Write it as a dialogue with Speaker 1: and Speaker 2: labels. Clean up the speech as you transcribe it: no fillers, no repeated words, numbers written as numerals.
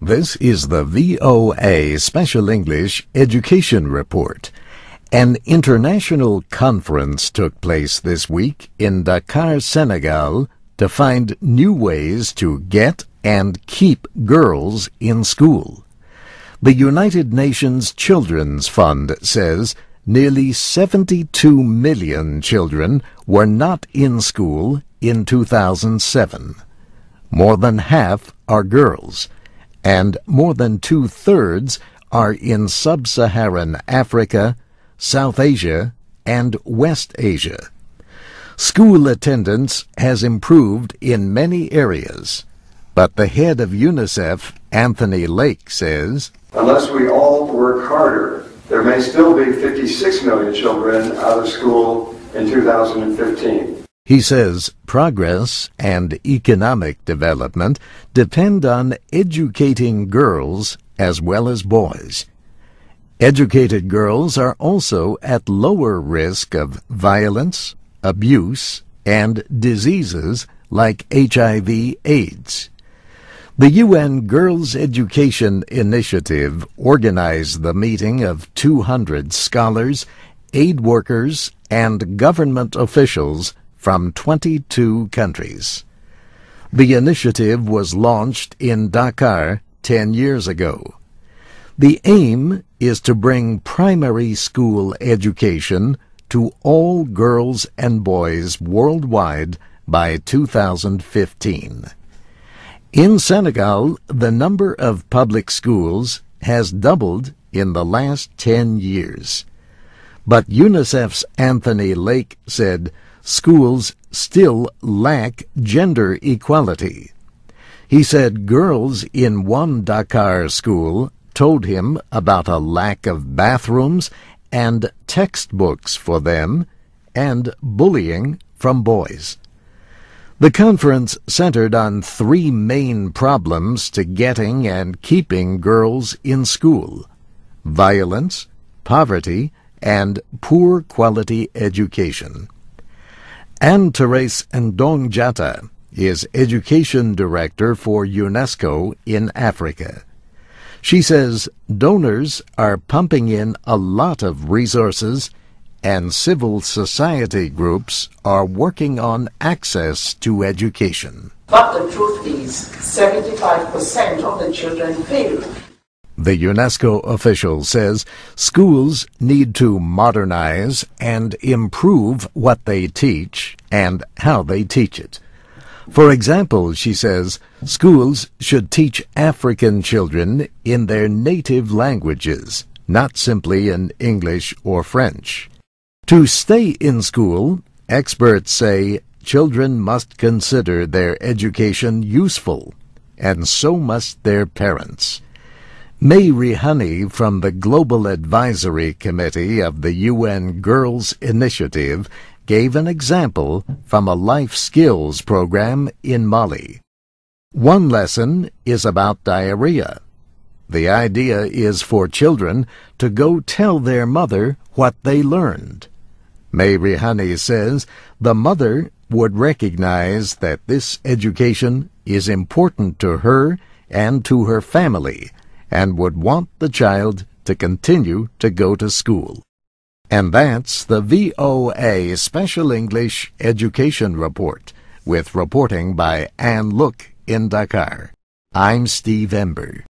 Speaker 1: This is the VOA Special English Education Report. An international conference took place this week in Dakar, Senegal, to find new ways to get and keep girls in school. The United Nations Children's Fund says nearly 72 million children were not in school in 2007. More than half are girls, and more than two-thirds are in sub-Saharan Africa, South Asia, and West Asia. School attendance has improved in many areas, but the head of UNICEF, Anthony Lake, says,
Speaker 2: unless we all work harder, there may still be 56 million children out of school in 2015.
Speaker 1: He says progress and economic development depend on educating girls as well as boys. Educated girls are also at lower risk of violence, abuse, and diseases like HIV/AIDS. The UN Girls Education Initiative organized the meeting of 200 scholars, aid workers, and government officials from 22 countries. The initiative was launched in Dakar 10 years ago. The aim is to bring primary school education to all girls and boys worldwide by 2015. In Senegal, the number of public schools has doubled in the last 10 years. But UNICEF's Anthony Lake said schools still lack gender equality. He said girls in one Dakar school told him about a lack of bathrooms and textbooks for them and bullying from boys. The conference centered on three main problems to getting and keeping girls in school: violence, poverty, and poor quality education. Ann-Therese Ndong-Jatta is Education Director for UNESCO in Africa. She says donors are pumping in a lot of resources, and civil society groups are working on access to education.
Speaker 3: But the truth is, 75% of the children fail.
Speaker 1: The UNESCO official says schools need to modernize and improve what they teach and how they teach it. For example, she says, schools should teach African children in their native languages, not simply in English or French. To stay in school, experts say children must consider their education useful, and so must their parents. May Rihani from the Global Advisory Committee of the UN Girls Initiative gave an example from a life skills program in Mali. One lesson is about diarrhea. The idea is for children to go tell their mother what they learned. May Rihani says the mother would recognize that this education is important to her and to her family, and would want the child to continue to go to school. And that's the VOA Special English Education Report, with reporting by Ann Look in Dakar. I'm Steve Ember.